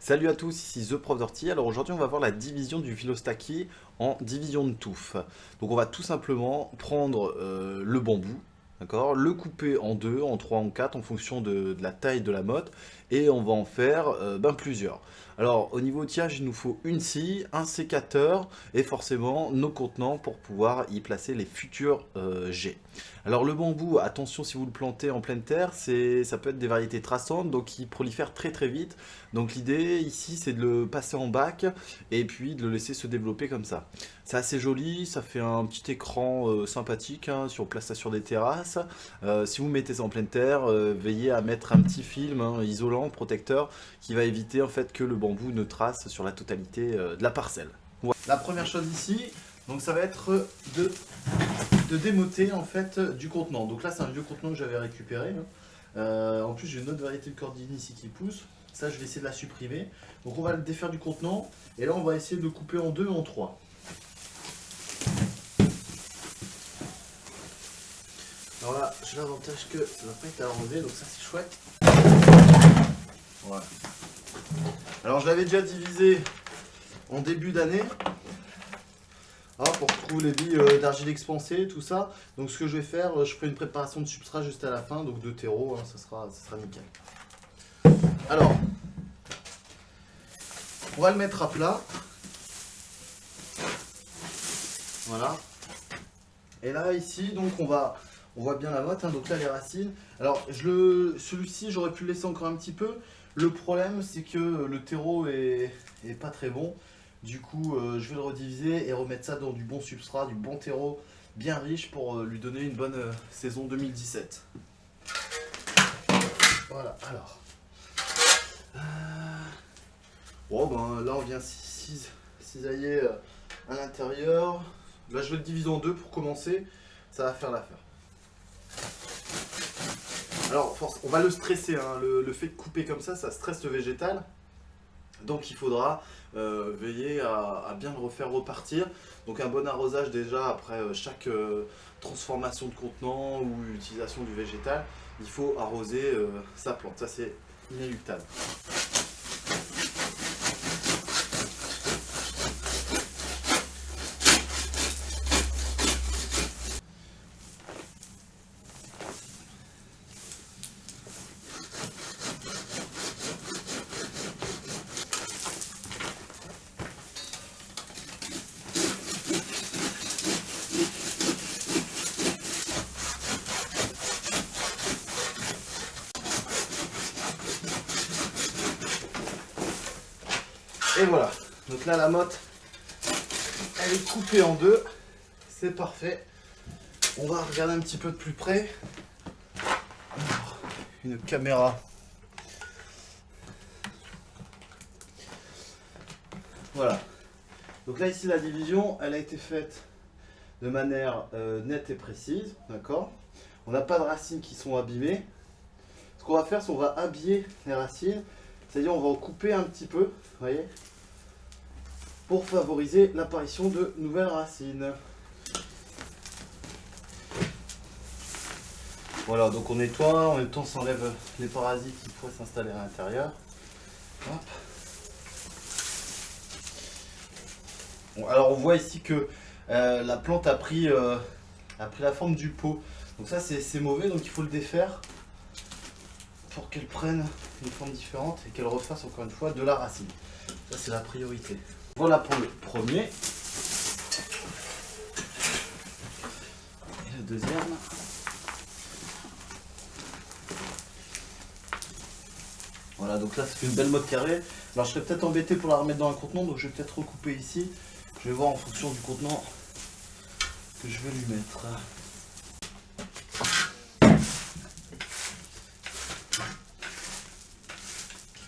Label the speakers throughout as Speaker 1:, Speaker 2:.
Speaker 1: Salut à tous, ici The Prof Dirty. Alors aujourd'hui on va voir la division du phyllostakie en division de touffe. Donc on va tout simplement prendre le bambou, d'accord, le couper en deux, en trois, en quatre en fonction de la taille de la motte et on va en faire plusieurs. Alors au niveau outillage il nous faut une scie, un sécateur et forcément nos contenants pour pouvoir y placer les futurs jets. Alors le bambou, attention si vous le plantez en pleine terre, ça peut être des variétés traçantes donc ils prolifèrent très très vite. Donc l'idée ici c'est de le passer en bac et puis de le laisser se développer comme ça. C'est assez joli, ça fait un petit écran sympathique hein, si on place ça sur des terrasses. Si vous mettez ça en pleine terre, veillez à mettre un petit film hein, isolant, protecteur, qui va éviter en fait que le bambou ne trace sur la totalité de la parcelle. Voilà. La première chose ici, donc ça va être de démoter en fait du contenant. Donc là c'est un vieux contenant que j'avais récupéré. Hein. En plus j'ai une autre variété de cordine ici qui pousse. Ça je vais essayer de la supprimer. Donc on va le défaire du contenant et là on va essayer de le couper en deux, en trois. Alors là j'ai l'avantage que ça ne va pas être à enlever donc ça c'est chouette. Voilà. Alors je l'avais déjà divisé en début d'année. Pour trouver les billes d'argile expansée, tout ça. Donc ce que je vais faire, je ferai une préparation de substrat juste à la fin, donc de terreau, hein, ça sera nickel. Alors, on va le mettre à plat. Voilà. Et là ici, donc on voit bien la motte, hein, donc là les racines. Alors celui-ci j'aurais pu le laisser encore un petit peu. Le problème c'est que le terreau est pas très bon. Du coup, je vais le rediviser et remettre ça dans du bon substrat, du bon terreau bien riche pour lui donner une bonne saison 2017. Voilà, alors. Bon, là, on vient cisailler à l'intérieur. Là, je vais le diviser en deux pour commencer. Ça va faire l'affaire. Alors, on va le stresser. Hein. Le fait de couper comme ça stresse le végétal. Donc il faudra veiller à bien le refaire repartir. Donc un bon arrosage déjà après chaque transformation de contenant ou utilisation du végétal. Il faut arroser sa plante, ça c'est inéluctable. Et voilà, donc là la motte, elle est coupée en deux, c'est parfait. On va regarder un petit peu de plus près. Alors, une caméra. Voilà, donc là ici la division, elle a été faite de manière nette et précise, d'accord. On n'a pas de racines qui sont abîmées. Ce qu'on va faire, c'est qu'on va habiller les racines. C'est-à-dire on va en couper un petit peu, vous voyez, pour favoriser l'apparition de nouvelles racines. Voilà, donc on nettoie, en même temps on s'enlève les parasites qui pourraient s'installer à l'intérieur. Bon, alors on voit ici que la plante a pris la forme du pot. Donc ça c'est mauvais, donc il faut le défaire pour qu'elle prenne une forme différente et qu'elle refasse encore une fois de la racine. Ça c'est la priorité. Voilà pour le premier. Et le deuxième. Voilà, donc là ça fait une belle motte carrée. Alors je serais peut-être embêté pour la remettre dans un contenant, donc je vais peut-être recouper ici. Je vais voir en fonction du contenant que je vais lui mettre.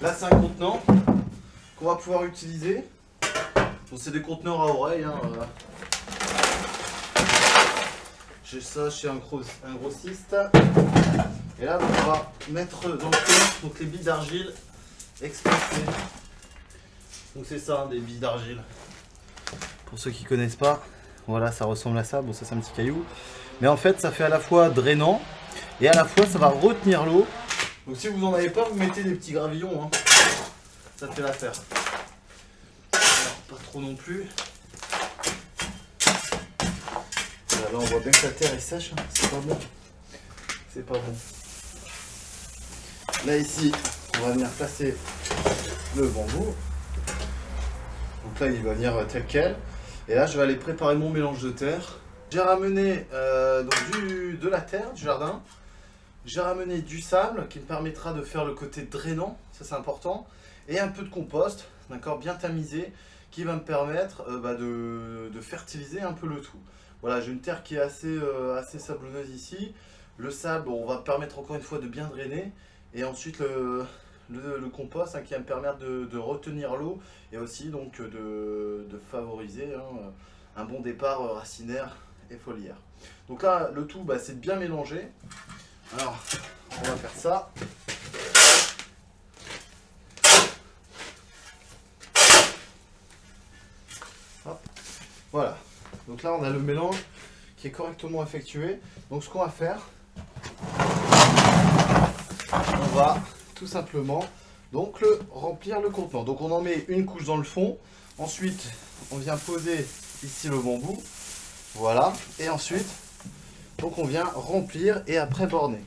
Speaker 1: Là c'est un contenant qu'on va pouvoir utiliser. Donc c'est des conteneurs à oreilles. Hein. J'ai ça chez un grossiste. Et là donc, on va mettre dans le fond donc, les billes d'argile expansées. Donc c'est ça, hein, des billes d'argile. Pour ceux qui ne connaissent pas, voilà, ça ressemble à ça. Bon, ça c'est un petit caillou. Mais en fait ça fait à la fois drainant et à la fois ça va retenir l'eau. Donc si vous n'en avez pas, vous mettez des petits gravillons. Hein. ça fait l'affaire. Alors, pas trop non plus. Là, on voit bien que la terre est sèche, hein. C'est pas bon. C'est pas bon. Là, ici, on va venir placer le bambou. Donc là, il va venir tel quel. Et là, je vais aller préparer mon mélange de terre. J'ai ramené de la terre du jardin. J'ai ramené du sable qui me permettra de faire le côté drainant, ça c'est important. Et un peu de compost, d'accord, bien tamisé, qui va me permettre de fertiliser un peu le tout. Voilà, j'ai une terre qui est assez sablonneuse ici. Le sable, on va permettre encore une fois de bien drainer. Et ensuite le compost, hein, qui va me permettre de retenir l'eau et aussi donc de favoriser, hein, un bon départ racinaire et foliaire. Donc là, le tout, c'est de bien mélanger. Alors, on va faire ça. Hop. Voilà. Donc là, on a le mélange qui est correctement effectué. Donc ce qu'on va faire, on va tout simplement donc remplir le contenant. Donc on en met une couche dans le fond. Ensuite, on vient poser ici le bambou. Voilà. Et ensuite, donc on vient remplir et après borner.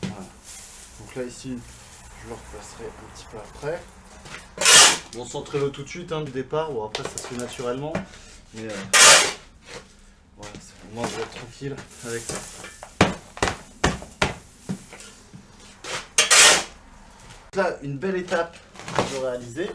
Speaker 1: Voilà. Donc là ici, je le replacerai un petit peu après. Bon, centrez-le tout de suite, hein, du départ. Bon, après ça se fait naturellement. Mais voilà, au moins vous êtes tranquille avec ça. Là, une belle étape de réaliser.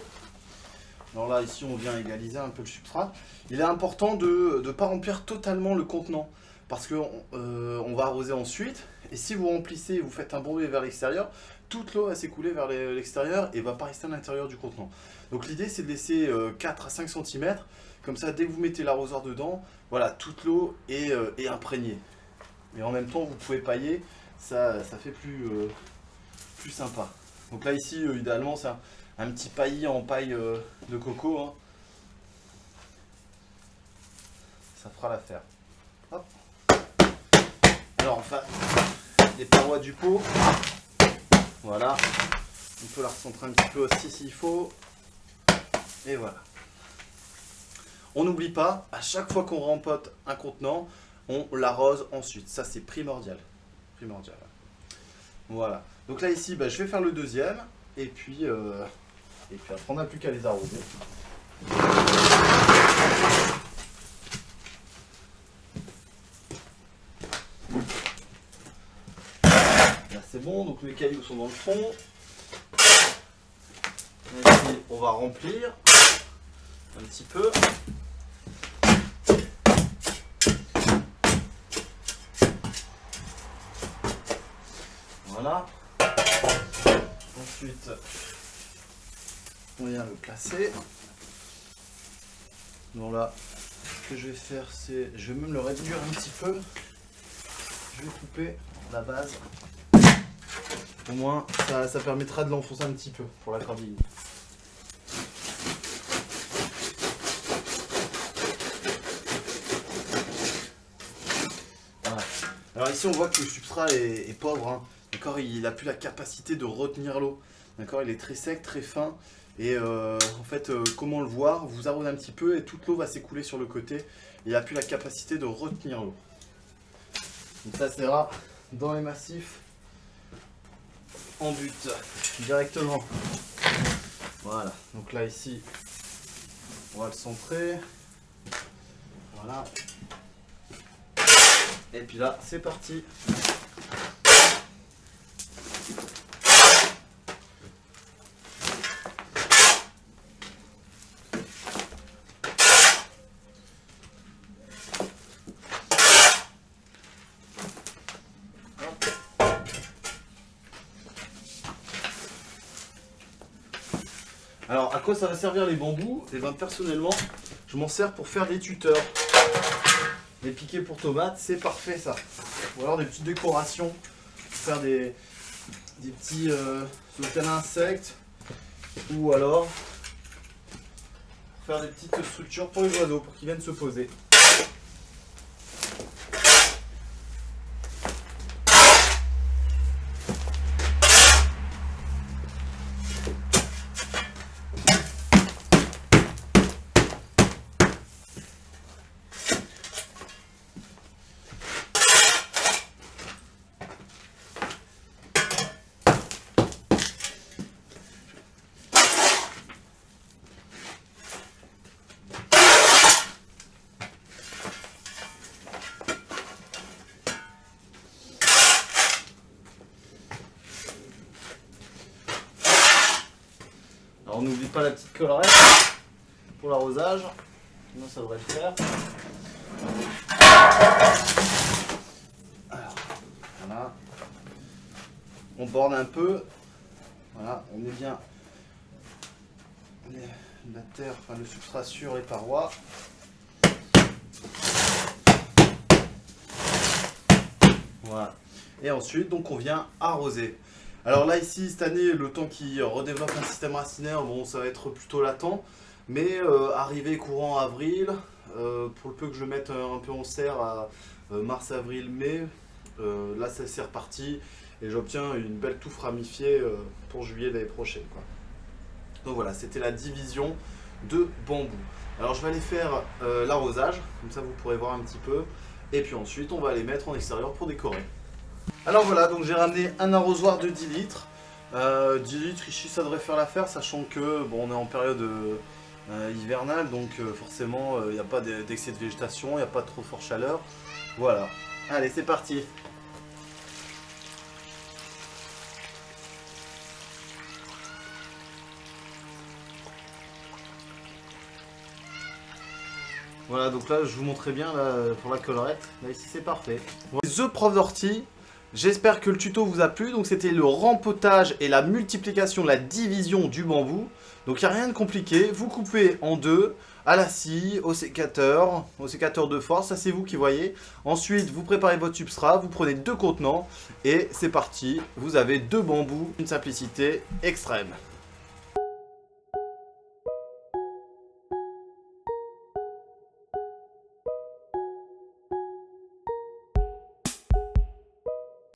Speaker 1: Alors là, ici, on vient égaliser un peu le substrat. Il est important de ne pas remplir totalement le contenant parce qu'on on va arroser ensuite. Et si vous remplissez et vous faites un bombé vers l'extérieur, toute l'eau va s'écouler vers l'extérieur et ne va pas rester à l'intérieur du contenant. Donc l'idée, c'est de laisser 4 à 5 cm. Comme ça, dès que vous mettez l'arrosoir dedans, voilà, toute l'eau est imprégnée. Et en même temps, vous pouvez pailler, ça fait plus sympa. Donc là ici, idéalement, c'est un petit paillis en paille de coco, hein. Ça fera l'affaire. Hop. Alors enfin, les parois du pot, voilà. On peut la recentrer un petit peu aussi s'il faut. Et voilà. On n'oublie pas, à chaque fois qu'on rempote un contenant, on l'arrose ensuite. Ça c'est primordial. Primordial. Voilà. Donc là ici, je vais faire le deuxième. Et puis après on n'a plus qu'à les arroser. Là c'est bon, donc les cailloux sont dans le fond. Ici on va remplir un petit peu. Voilà. Ensuite, on vient le placer. Donc là, ce que je vais faire, c'est, je vais même le réduire un petit peu. Je vais couper la base. Au moins, ça permettra de l'enfoncer un petit peu pour la cordillère. Voilà. Alors ici, on voit que le substrat est pauvre, hein. D'accord, il n'a plus la capacité de retenir l'eau. D'accord, il est très sec, très fin. Et en fait, comment le voir? Vous arrosez un petit peu et toute l'eau va s'écouler sur le côté. Il n'a plus la capacité de retenir l'eau. Donc ça sera dans les massifs en but directement. Voilà, donc là ici, on va le centrer. Voilà. Et puis là, c'est parti. Alors, à quoi ça va servir les bambous? Et bien personnellement, je m'en sers pour faire des tuteurs. Les piquets pour tomates, c'est parfait ça. Ou alors des petites décorations, pour faire des petits hôtels à insectes. Ou alors faire des petites structures pour les oiseaux, pour qu'ils viennent se poser. Alors on n'oublie pas la petite collerette pour l'arrosage. Non, ça devrait le faire. Alors, voilà. On borne un peu. Voilà, on met bien la terre, enfin le substrat sur les parois. Voilà. Et ensuite, donc on vient arroser. Alors là, ici, cette année, le temps qui redéveloppe un système racinaire, bon, ça va être plutôt latent. Mais arrivé courant avril, pour le peu que je mette un peu en serre à mars, avril, mai, là, c'est reparti. Et j'obtiens une belle touffe ramifiée pour juillet l'année prochaine, quoi. Donc voilà, c'était la division de bambou. Alors je vais aller faire l'arrosage, comme ça vous pourrez voir un petit peu. Et puis ensuite, on va les mettre en extérieur pour décorer. Alors voilà, donc j'ai ramené un arrosoir de 10 litres. 10 litres ici, ça devrait faire l'affaire, sachant que bon, on est en période hivernale, donc forcément, il n'y a pas d'excès de végétation, il n'y a pas de trop forte chaleur. Voilà. Allez, c'est parti. Voilà, donc là, je vous montrais bien là, pour la collerette. Là, ici, c'est parfait. The Prof d'ortie. J'espère que le tuto vous a plu. Donc c'était le rempotage et la multiplication, la division du bambou. Donc il n'y a rien de compliqué. Vous coupez en deux, à la scie, au sécateur de force. Ça c'est vous qui voyez. Ensuite vous préparez votre substrat, vous prenez 2 contenants et c'est parti. Vous avez 2 bambous, une simplicité extrême.